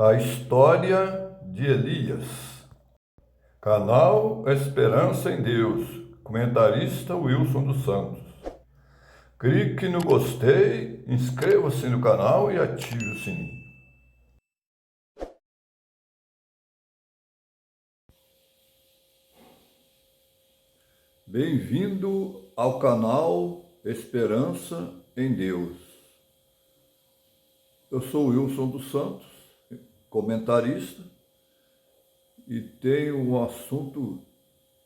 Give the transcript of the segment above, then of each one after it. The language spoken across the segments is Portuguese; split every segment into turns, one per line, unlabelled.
A história de Elias. Canal Esperança em Deus. Comentarista Wilson dos Santos. Clique no gostei, inscreva-se no canal e ative o sininho. Bem-vindo ao canal Esperança em Deus. Eu sou Wilson dos Santos, comentarista, e tenho um assunto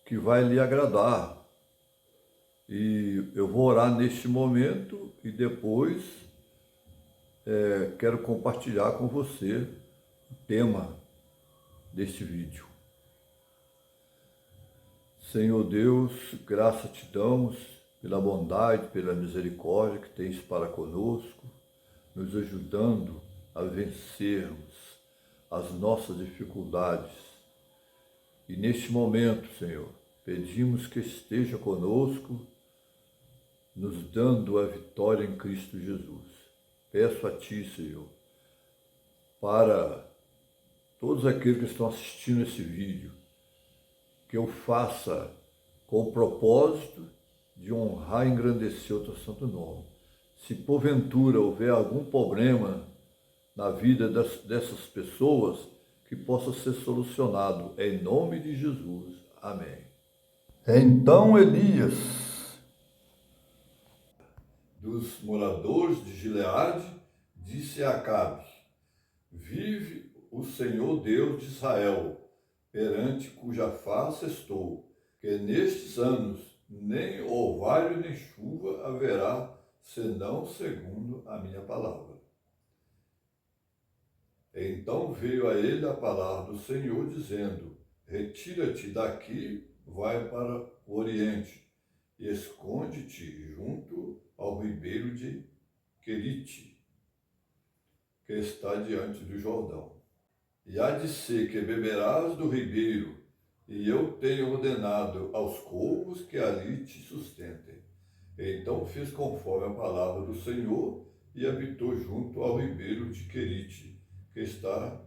que vai lhe agradar. E eu vou orar neste momento e depois quero compartilhar com você o tema deste vídeo. Senhor Deus, graça te damos pela bondade, pela misericórdia que tens para conosco, nos ajudando a vencermos as nossas dificuldades. E neste momento, Senhor, pedimos que esteja conosco, nos dando a vitória em Cristo Jesus. Peço a Ti, Senhor, para todos aqueles que estão assistindo esse vídeo, que eu faça com o propósito de honrar e engrandecer o Teu santo nome. Se porventura houver algum problema na vida dessas pessoas, que possa ser solucionado, em nome de Jesus. Amém. Então Elias, dos moradores de Gileade, disse a Acabe: vive o Senhor Deus de Israel, perante cuja face estou, que nestes anos nem orvalho nem chuva haverá, senão segundo a minha palavra. Então veio a ele a palavra do Senhor, dizendo: retira-te daqui, vai para o oriente, e esconde-te junto ao ribeiro de Querite, que está diante do Jordão. E há de ser que beberás do ribeiro, e eu tenho ordenado aos corvos que ali te sustentem. Então fez conforme a palavra do Senhor, e habitou junto ao ribeiro de Querite, que está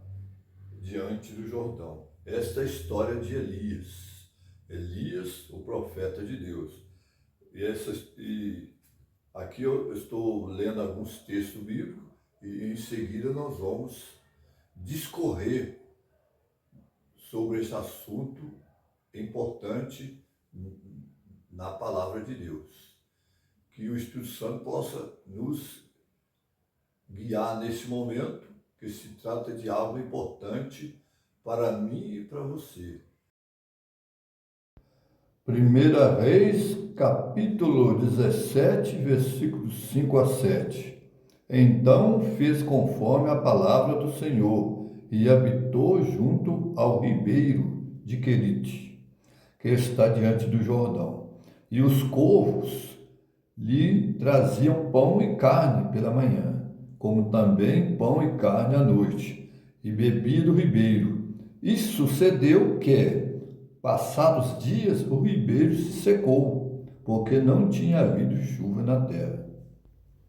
diante do Jordão. Esta é a história de Elias. Elias, o profeta de Deus. E aqui eu estou lendo alguns textos bíblicos e em seguida nós vamos discorrer sobre esse assunto importante na palavra de Deus. Que o Espírito Santo possa nos guiar nesse momento, que se trata de algo importante para mim e para você. 1 Reis, capítulo 17, versículos 5 a 7. Então fez conforme a palavra do Senhor e habitou junto ao ribeiro de Querite, que está diante do Jordão. E os corvos lhe traziam pão e carne pela manhã, como também pão e carne à noite, e bebia do ribeiro. E sucedeu que, passados dias, o ribeiro se secou, porque não tinha havido chuva na terra.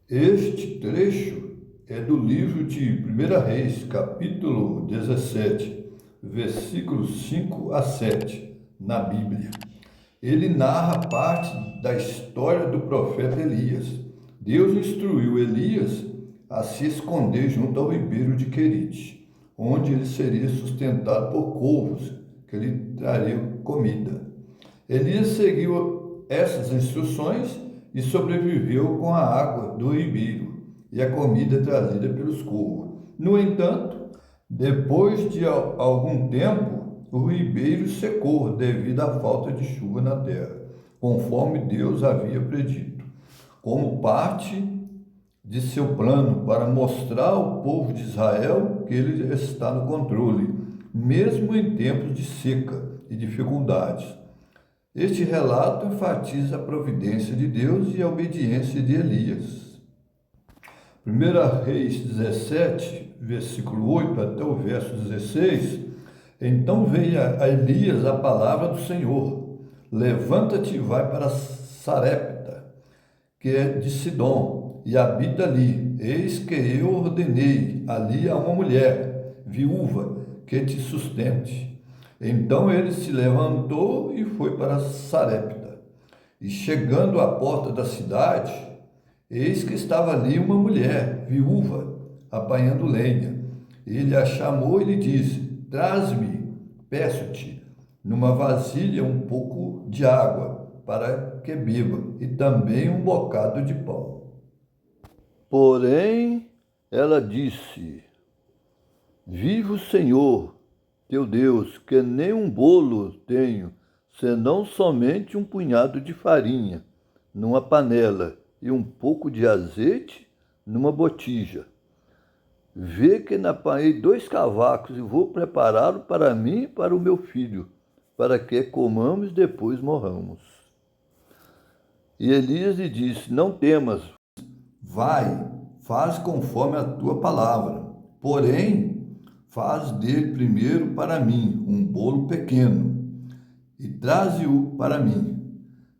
Este trecho é do livro de 1 Reis, capítulo 17, versículos 5 a 7, na Bíblia. Ele narra parte da história do profeta Elias. Deus instruiu Elias a se esconder junto ao ribeiro de Querite, onde ele seria sustentado por corvos que lhe trariam comida. Elias seguiu essas instruções e sobreviveu com a água do ribeiro e a comida trazida pelos corvos. No entanto, depois de algum tempo, o ribeiro secou devido à falta de chuva na terra, conforme Deus havia predito, como parte de seu plano para mostrar ao povo de Israel que ele está no controle, mesmo em tempos de seca e dificuldades. Este relato enfatiza a providência de Deus e a obediência de Elias. 1 Reis 17, versículo 8 até o verso 16, então veio a Elias a palavra do Senhor: levanta-te e vai para Sarepta, que é de Sidom, e habita ali. Eis que eu ordenei ali a uma mulher: viúva, que te sustente. Então ele se levantou e foi para Sarepta. E chegando à porta da cidade, eis que estava ali uma mulher, viúva, apanhando lenha. Ele a chamou e lhe disse: Traz-me, peço-te, numa vasilha um pouco de água, para que beba, e também um bocado de pão. Porém, ela disse: Vive o Senhor, teu Deus, que nem um bolo tenho, senão somente um punhado de farinha, numa panela, e um pouco de azeite, numa botija. Vê que apanhei 2 cavacos e vou prepará-lo para mim e para o meu filho, para que comamos e depois morramos. E Elias lhe disse: Não temas, vai, faz conforme a tua palavra. Porém, faz dele primeiro para mim um bolo pequeno e traze-o para mim.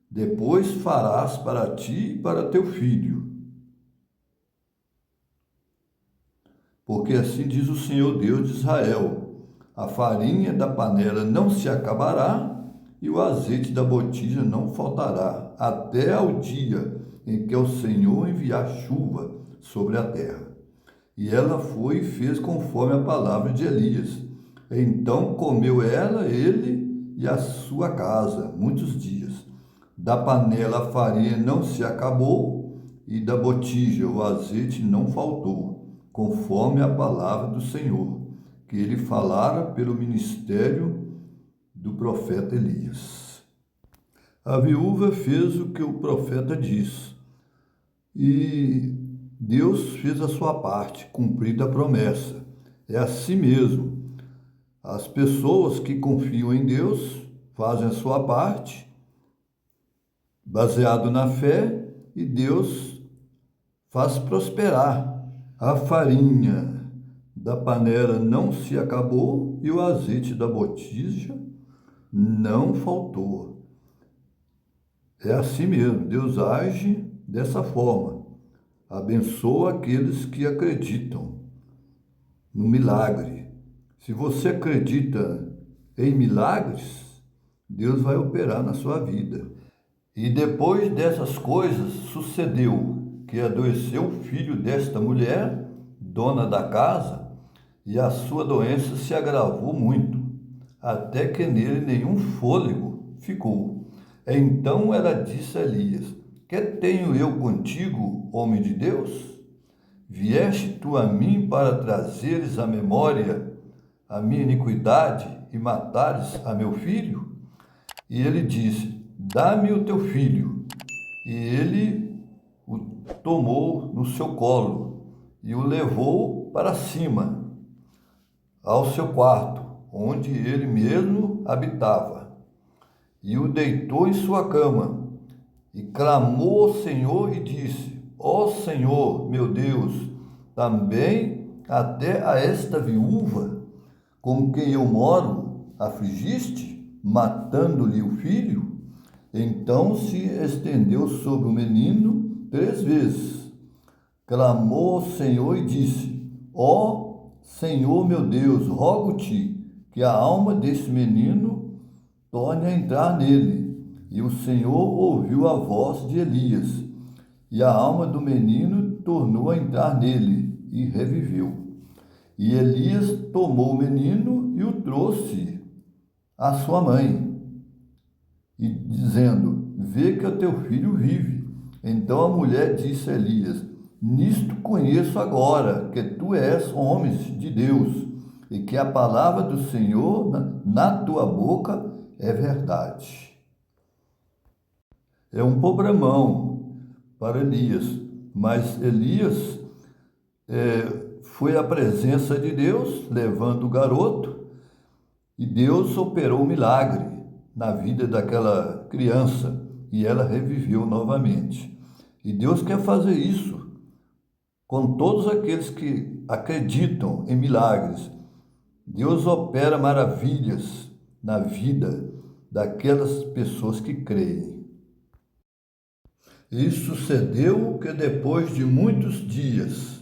Depois farás para ti e para teu filho. Porque assim diz o Senhor Deus de Israel: a farinha da panela não se acabará e o azeite da botija não faltará, até ao dia em que o Senhor enviar chuva sobre a terra. E ela foi e fez conforme a palavra de Elias. Então comeu ela, ele e a sua casa, muitos dias. Da panela a farinha não se acabou, e da botija o azeite não faltou, conforme a palavra do Senhor, que ele falara pelo ministério do profeta Elias. A viúva fez o que o profeta disse, e Deus fez a sua parte, cumprida a promessa. É assim mesmo. As pessoas que confiam em Deus fazem a sua parte, baseado na fé, e Deus faz prosperar. A farinha da panela não se acabou e o azeite da botija não faltou. É assim mesmo, Deus age dessa forma. Abençoa aqueles que acreditam no milagre. Se você acredita em milagres, Deus vai operar na sua vida. E depois dessas coisas sucedeu que adoeceu o filho desta mulher, dona da casa, e a sua doença se agravou muito, até que nele nenhum fôlego ficou. Então ela disse a Elias: Que tenho eu contigo, homem de Deus? Vieste tu a mim para trazeres à memória a minha iniquidade e matares a meu filho? E ele disse: Dá-me o teu filho. E ele o tomou no seu colo e o levou para cima, ao seu quarto, onde ele mesmo habitava, e o deitou em sua cama, e clamou ao Senhor e disse: Ó Senhor, meu Deus, também até a esta viúva, com quem eu moro, afligiste, matando-lhe o filho? Então se estendeu sobre o menino 3 vezes. Clamou ao Senhor e disse: Ó Senhor meu Deus, rogo-te que a alma desse menino torne a entrar nele. E o Senhor ouviu a voz de Elias, e a alma do menino tornou a entrar nele, e reviveu. E Elias tomou o menino e o trouxe à sua mãe, e dizendo: Vê que o teu filho vive. Então a mulher disse a Elias: Nisto conheço agora que tu és homem de Deus, e que a palavra do Senhor na tua boca é verdade. É um problemão para Elias, mas Elias foi à presença de Deus, levando o garoto, e Deus operou um milagre na vida daquela criança, e ela reviveu novamente. E Deus quer fazer isso com todos aqueles que acreditam em milagres. Deus opera maravilhas na vida daquelas pessoas que creem. E sucedeu que depois de muitos dias,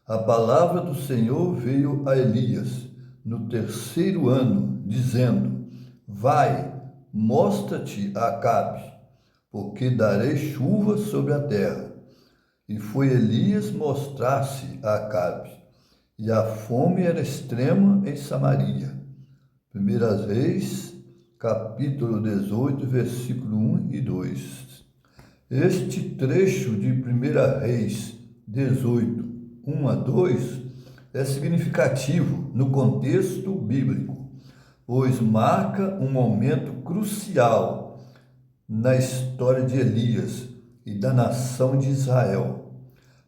A palavra do Senhor veio a Elias no 3º ano, dizendo: Vai, mostra-te a Acabe, porque darei chuva sobre a terra. E foi Elias mostrar-se a Acabe, e a fome era extrema em Samaria. 1 Reis, capítulo 18, versículo 1 e 2. Este trecho de 1 Reis 18, 1 a 2, é significativo no contexto bíblico, pois marca um momento crucial na história de Elias e da nação de Israel.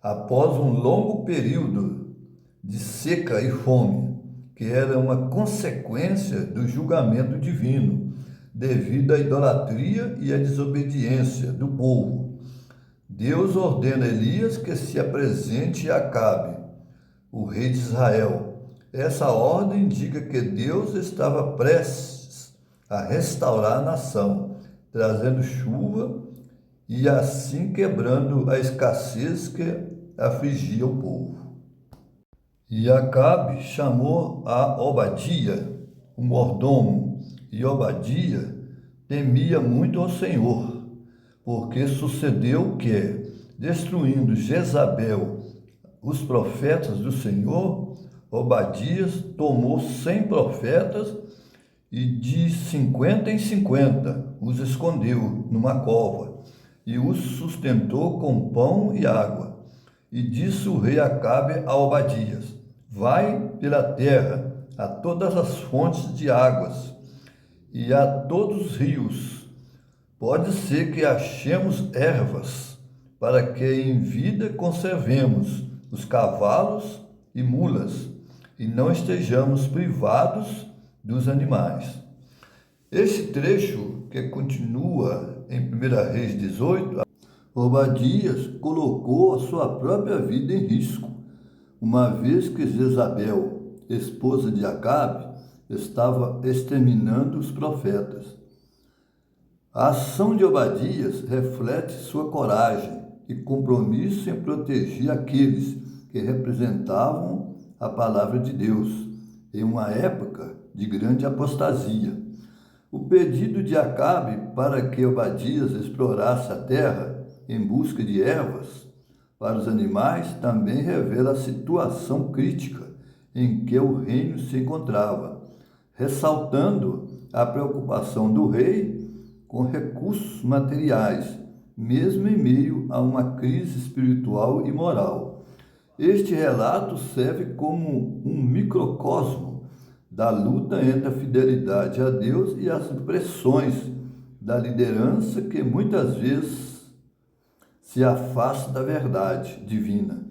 Após um longo período de seca e fome, que era uma consequência do julgamento divino, devido à idolatria e à desobediência do povo, Deus ordena a Elias que se apresente a Acabe, o rei de Israel. Essa ordem indica que Deus estava prestes a restaurar a nação, trazendo chuva e assim quebrando a escassez que afligia o povo. E Acabe chamou a Obadia, o mordomo, e Obadia temia muito ao Senhor, porque sucedeu que, destruindo Jezabel, os profetas do Senhor, Obadias tomou 100 profetas e de 50 em 50 os escondeu numa cova e os sustentou com pão e água. E disse o rei Acabe a Obadias: Vai pela terra a todas as fontes de águas e a todos os rios. Pode ser que achemos ervas, para que em vida conservemos os cavalos e mulas, e não estejamos privados dos animais. Este trecho, que continua em 1 Reis 18, Obadias colocou a sua própria vida em risco, uma vez que Jezabel, esposa de Acabe, estava exterminando os profetas. A ação de Obadias reflete sua coragem e compromisso em proteger aqueles que representavam a palavra de Deus em uma época de grande apostasia. O pedido de Acabe para que Obadias explorasse a terra em busca de ervas para os animais também revela a situação crítica em que o reino se encontrava, ressaltando a preocupação do rei com recursos materiais, mesmo em meio a uma crise espiritual e moral. Este relato serve como um microcosmo da luta entre a fidelidade a Deus e as pressões da liderança que muitas vezes se afasta da verdade divina.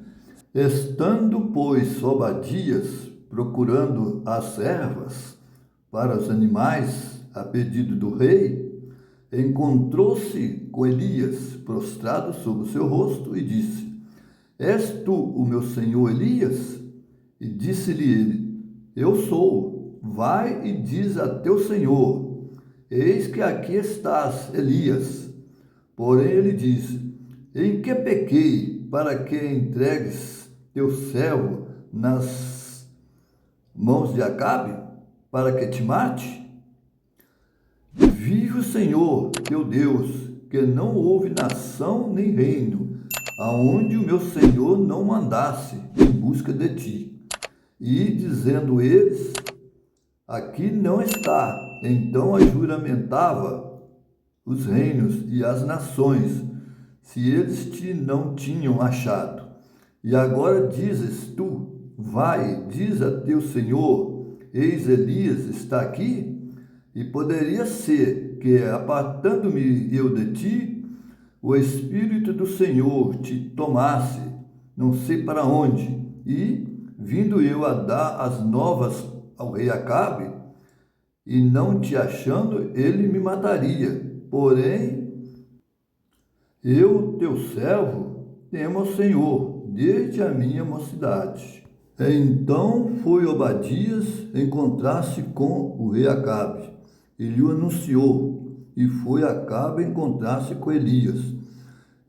Estando, pois, Obadias procurando as ervas para os animais a pedido do rei, encontrou-se com Elias prostrado sobre o seu rosto e disse: És tu o meu senhor Elias? E disse-lhe ele: Eu sou. Vai e diz a teu senhor: Eis que aqui estás, Elias. Porém ele disse: Em que pequei para que entregues teu servo nas mãos de Acabe, para que te mate? Vive o Senhor, teu Deus, que não houve nação nem reino, aonde o meu Senhor não mandasse em busca de ti. E, dizendo eles, aqui não está, então ajuramentava os reinos e as nações, se eles te não tinham achado. E agora dizes tu: Vai, diz a teu Senhor, eis Elias está aqui? E poderia ser que, apartando-me eu de ti, o Espírito do Senhor te tomasse, não sei para onde, e, vindo eu a dar as novas ao rei Acabe, e não te achando, ele me mataria. Porém, eu, teu servo, temo ao Senhor, desde a minha mocidade. Então foi Obadias encontrar-se com o rei Acabe. Ele o anunciou, e foi Acabe encontrar-se com Elias.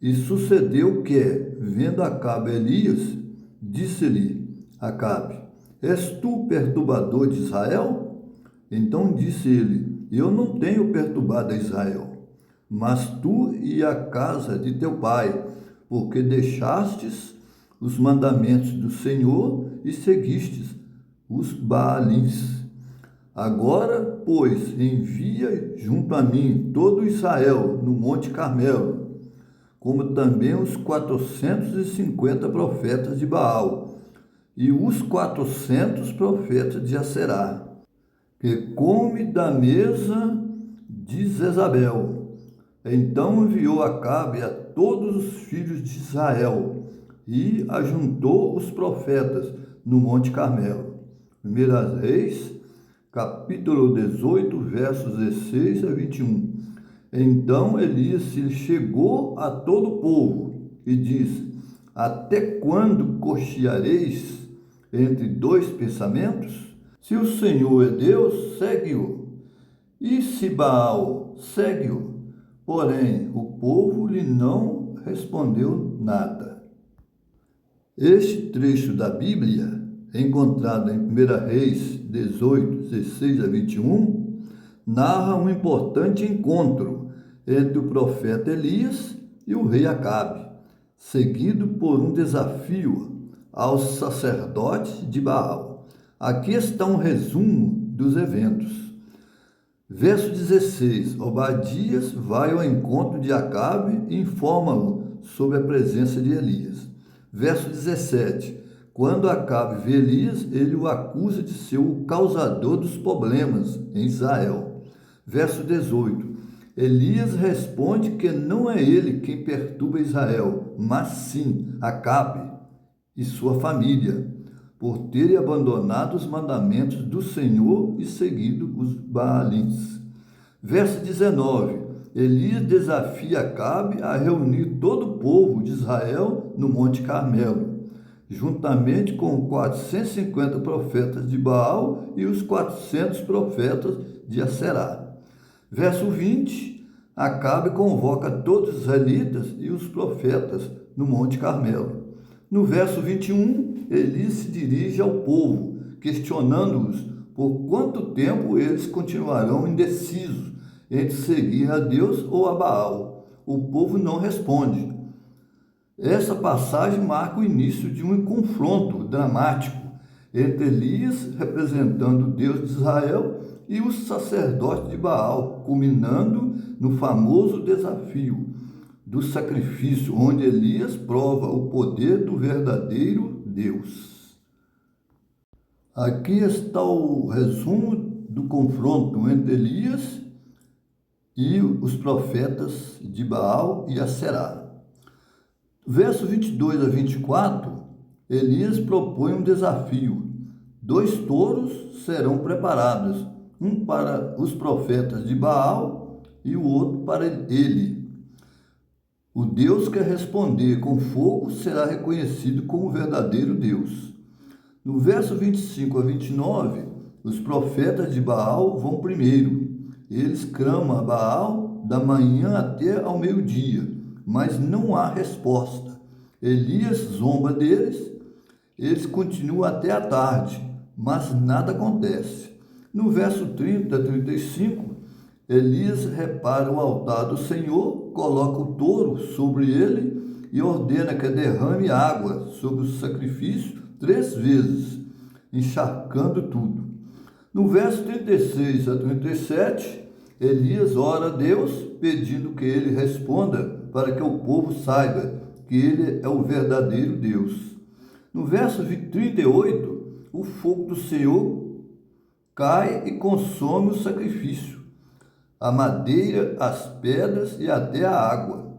E sucedeu que, vendo Acabe Elias, Disse-lhe Acabe: És tu perturbador de Israel? Então disse ele: Eu não tenho perturbado a Israel, mas tu e a casa de teu pai, porque deixastes os mandamentos do Senhor e seguistes os Baalins. Agora, pois, envia junto a mim todo Israel no Monte Carmelo, como também os 450 profetas de Baal e os 400 profetas de Aserá, que come da mesa de Jezabel. Então enviou Acabe a todos os filhos de Israel e ajuntou os profetas no Monte Carmelo. 1 Reis, capítulo 18, versos 16 a 21. Então Elias se chegou a todo o povo e disse: Até quando cocheareis entre dois pensamentos? Se o Senhor é Deus, segue-o, e se Baal, segue-o. Porém, o povo lhe não respondeu nada. Este trecho da Bíblia, encontrado em 1 Reis 18, 16 a 21, narra um importante encontro entre o profeta Elias e o rei Acabe, seguido por um desafio aos sacerdotes de Baal. Aqui está um resumo dos eventos. Verso 16. Obadias vai ao encontro de Acabe e informa-o sobre a presença de Elias. Verso 17. Quando Acabe vê Elias, ele o acusa de ser o causador dos problemas em Israel. Verso 18. Elias responde que não é ele quem perturba Israel, mas sim Acabe e sua família, por terem abandonado os mandamentos do Senhor e seguido os Baalins. Verso 19. Elias desafia Acabe a reunir todo o povo de Israel no Monte Carmelo, juntamente com 450 profetas de Baal e os 400 profetas de Aserá. Verso 20. Acabe convoca todos os israelitas e os profetas no Monte Carmelo. No verso 21, Elias se dirige ao povo, questionando-os por quanto tempo eles continuarão indecisos entre seguir a Deus ou a Baal. O povo não responde. Essa passagem marca o início de um confronto dramático entre Elias, representando Deus de Israel, e os sacerdotes de Baal, culminando no famoso desafio do sacrifício, onde Elias prova o poder do verdadeiro Deus. Aqui está o resumo do confronto entre Elias e os profetas de Baal e Aserá. Verso 22 a 24, Elias propõe um desafio. 2 touros serão preparados, um para os profetas de Baal e o outro para ele. O Deus que responder com fogo será reconhecido como verdadeiro Deus. No verso 25 a 29, os profetas de Baal vão primeiro. Eles clamam a Baal da manhã até ao meio-dia, mas não há resposta. Elias zomba deles, eles continuam até a tarde, mas nada acontece. No verso 30 a 35, Elias repara o altar do Senhor, coloca o touro sobre ele e ordena que derrame água sobre o sacrifício 3 vezes, encharcando tudo. No verso 36 a 37, Elias ora a Deus, pedindo que ele responda para que o povo saiba que ele é o verdadeiro Deus. No verso 38, o fogo do Senhor cai e consome o sacrifício, a madeira, as pedras e até a água.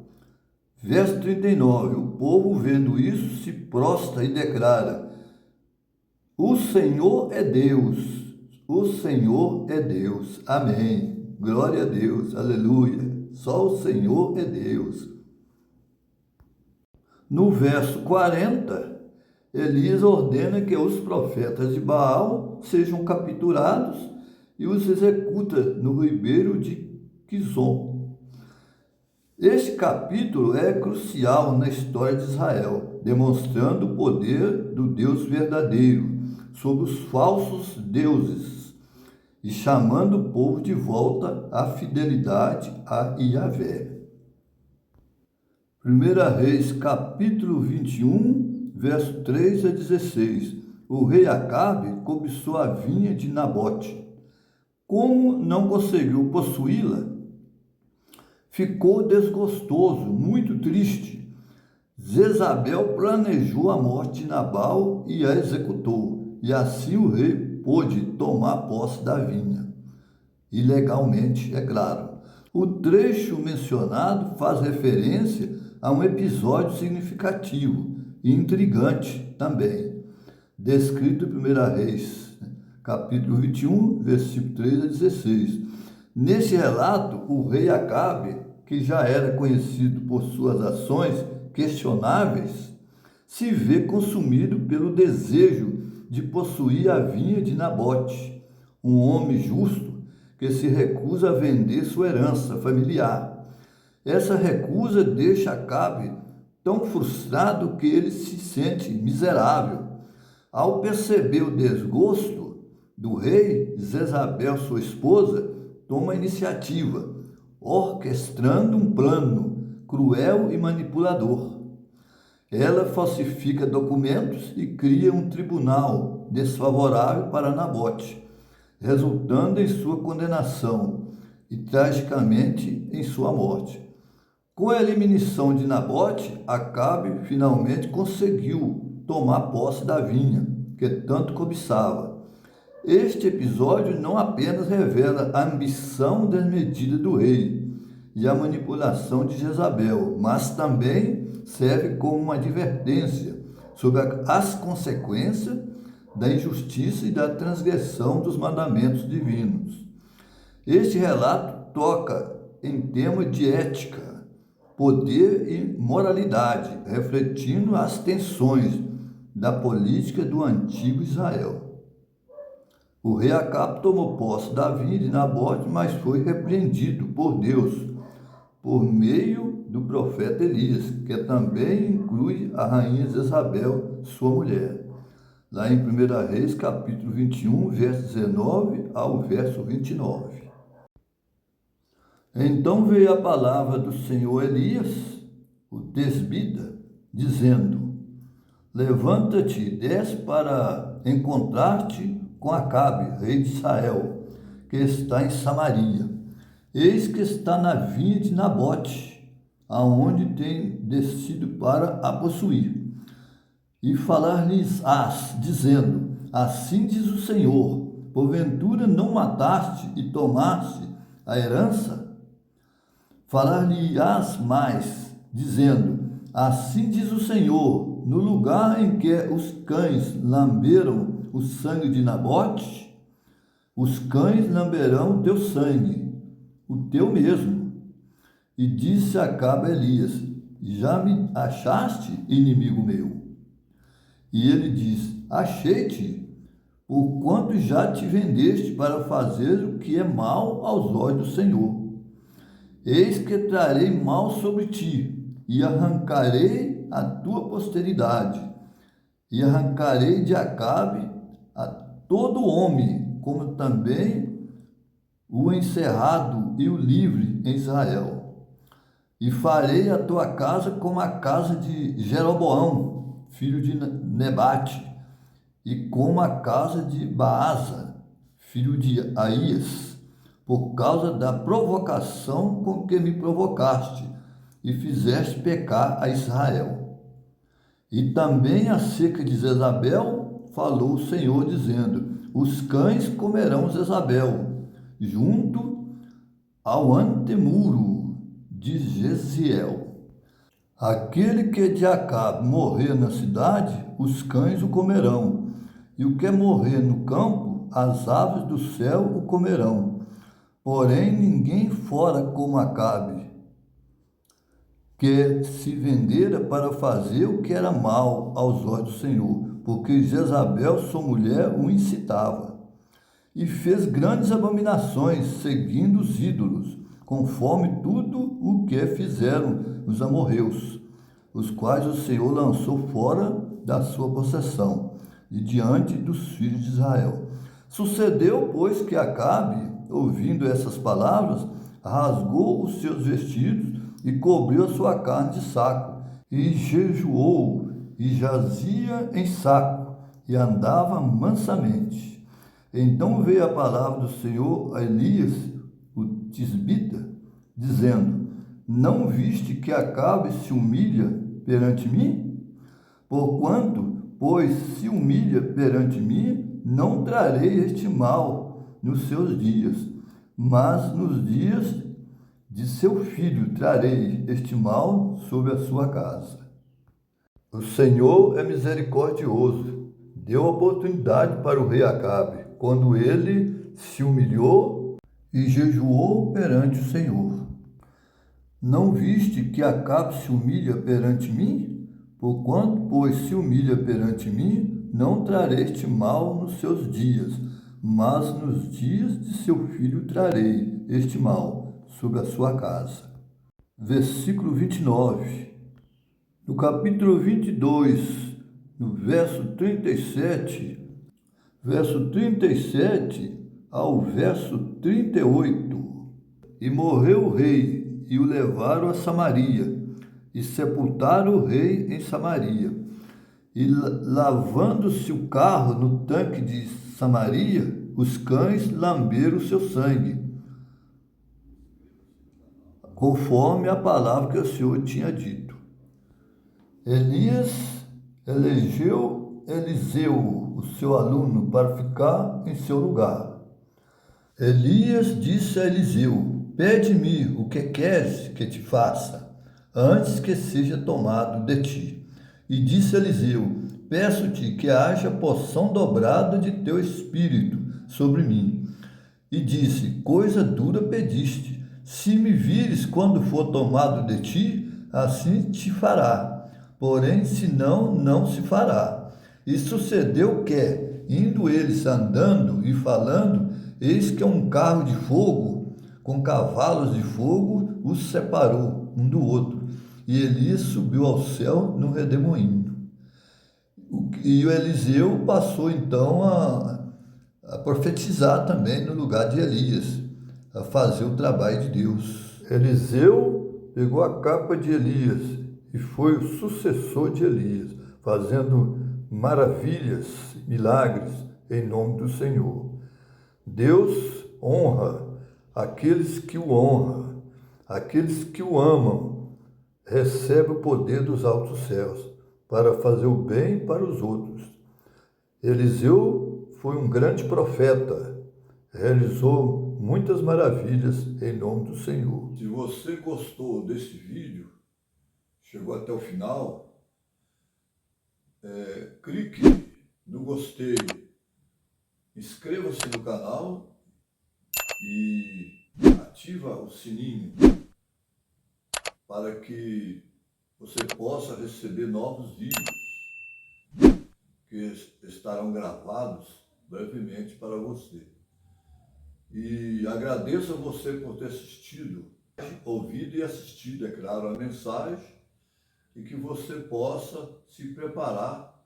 Verso 39, o povo vendo isso se prostra e declara: O Senhor é Deus, o Senhor é Deus. Amém. Glória a Deus, aleluia. Só o Senhor é Deus. No verso 40, Elias ordena que os profetas de Baal sejam capturados e os executa no ribeiro de Quizon. Este capítulo é crucial na história de Israel, demonstrando o poder do Deus verdadeiro, sobre os falsos deuses, e chamando o povo de volta à fidelidade a Yahvé. 1 Reis, capítulo 21, verso 3 a 16. O rei Acabe cobiçou a vinha de Nabote. Como não conseguiu possuí-la, ficou desgostoso, muito triste. Jezabel planejou a morte de Nabal e a executou, e assim o rei pôde tomar posse da vinha. Ilegalmente, é claro. O trecho mencionado faz referência a um episódio significativo e intrigante também, descrito em 1 Reis, capítulo 21, versículo 3 a 16. Nesse relato, o rei Acabe, que já era conhecido por suas ações questionáveis, se vê consumido pelo desejo de possuir a vinha de Nabote, um homem justo que se recusa a vender sua herança familiar. Essa recusa deixa Acabe tão frustrado que ele se sente miserável. Ao perceber o desgosto do rei, Jezabel, sua esposa, toma a iniciativa, orquestrando um plano cruel e manipulador. Ela falsifica documentos e cria um tribunal desfavorável para Nabote, resultando em sua condenação e, tragicamente, em sua morte. Com a eliminação de Nabote, Acabe finalmente conseguiu tomar posse da vinha, que tanto cobiçava. Este episódio não apenas revela a ambição desmedida do rei e a manipulação de Jezabel, mas também serve como uma advertência sobre as consequências da injustiça e da transgressão dos mandamentos divinos. Este relato toca em tema de ética, poder e moralidade, refletindo as tensões da política do antigo Israel. O rei Acabe tomou posse da vinha de Nabote, mas foi repreendido por Deus, por meio do profeta Elias, que também inclui a rainha Jezabel, sua mulher. Lá em 1 Reis, capítulo 21, verso 19 ao verso 29. Então veio a palavra do Senhor Elias, o tesbita, dizendo: Levanta-te e desce para encontrar-te com Acabe, rei de Israel, que está em Samaria. Eis que está na vinha de Nabote, aonde tem descido para a possuir. E falar-lhes-ás, dizendo: Assim diz o Senhor, porventura não mataste e tomaste a herança? Falar-lhe-ás mais, dizendo: Assim diz o Senhor, no lugar em que os cães lamberam o sangue de Nabote, os cães lamberão o teu sangue, o teu mesmo. E disse Acabe a Elias: Já me achaste, inimigo meu? E ele diz: Achei-te, porquanto já te vendeste para fazer o que é mal aos olhos do Senhor. Eis que trarei mal sobre ti, e arrancarei a tua posteridade, e arrancarei de Acabe a todo homem, como também o encerrado e o livre em Israel. E farei a tua casa como a casa de Jeroboão, filho de Nebate, e como a casa de Baasa, filho de Aías, por causa da provocação com que me provocaste, e fizeste pecar a Israel. E também acerca de Jezabel falou o Senhor, dizendo: Os cães comerão Jezabel, junto ao antemuro de Jeziel. Aquele que de Acabe morrer na cidade, os cães o comerão, e o que morrer no campo, as aves do céu o comerão. Porém, ninguém fora como Acabe, que se vendera para fazer o que era mal aos olhos do Senhor, porque Jezabel, sua mulher, o incitava. E fez grandes abominações, seguindo os ídolos, conforme tudo o que fizeram os amorreus, os quais o Senhor lançou fora da sua possessão, e diante dos filhos de Israel. Sucedeu, pois, que Acabe, ouvindo essas palavras, rasgou os seus vestidos e cobriu a sua carne de saco, e jejuou, e jazia em saco, e andava mansamente. Então veio a palavra do Senhor a Elias, o tisbita, dizendo: Não viste que Acabe se humilha perante mim? Porquanto, pois, se humilha perante mim, não trarei este mal nos seus dias, mas nos dias de seu filho trarei este mal sobre a sua casa. O Senhor é misericordioso, deu oportunidade para o rei Acabe, quando ele se humilhou e jejuou perante o Senhor. Não viste que Acabe se humilha perante mim? Porquanto, pois, se humilha perante mim, não trarei este mal nos seus dias, mas nos dias de seu filho trarei este mal sobre a sua casa. Versículo 29. No capítulo 22, no verso 37 ao verso 38. E morreu o rei, e o levaram a Samaria, e sepultaram o rei em Samaria. E lavando-se o carro no tanque de Samaria, os cães lamberam o seu sangue, conforme a palavra que o Senhor tinha dito. Elias elegeu Eliseu, o seu aluno, para ficar em seu lugar. Elias disse a Eliseu: Pede-me o que queres que te faça, antes que seja tomado de ti. E disse Eliseu: Peço-te que haja porção dobrada de teu espírito sobre mim. E disse: Coisa dura pediste. Se me vires quando for tomado de ti, assim te fará. Porém, se não, não se fará. E sucedeu que, indo eles andando e falando, eis que um carro de fogo, com cavalos de fogo, os separou um do outro. E Elias subiu ao céu no redemoinho. E o Eliseu passou então a profetizar também no lugar de Elias, a fazer o trabalho de Deus. Eliseu pegou a capa de Elias e foi o sucessor de Elias, fazendo maravilhas, milagres em nome do Senhor. Deus honra aqueles que o honram, aqueles que o amam, recebe o poder dos altos céus para fazer o bem para os outros. Eliseu foi um grande profeta, realizou muitas maravilhas em nome do Senhor. Se você gostou desse vídeo, chegou até o final, clique no gostei, inscreva-se no canal e ativa o sininho para que você possa receber novos vídeos que estarão gravados brevemente para você. E agradeço a você por ter assistido, ouvido e assistido, é claro, a mensagem, e que você possa se preparar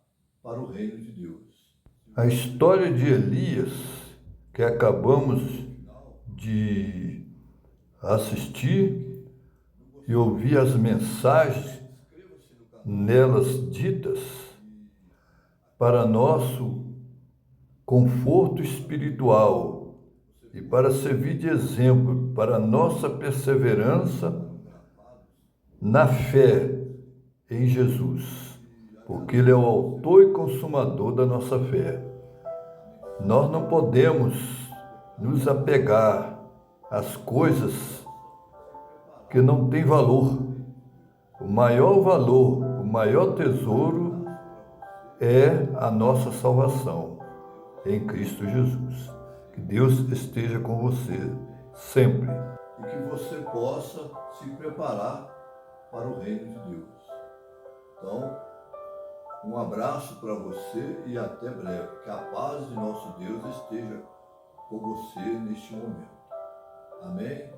para o reino de Deus. A história de Elias, que acabamos de assistir e ouvir as mensagens nelas ditas, para nosso conforto espiritual e para servir de exemplo para nossa perseverança na fé em Jesus, porque Ele é o autor e consumador da nossa fé. Nós não podemos nos apegar às coisas que não têm valor. O maior valor, o maior tesouro é a nossa salvação em Cristo Jesus. Que Deus esteja com você sempre. E que você possa se preparar para o reino de Deus. Então, um abraço para você e até breve. Que a paz de nosso Deus esteja com você neste momento. Amém?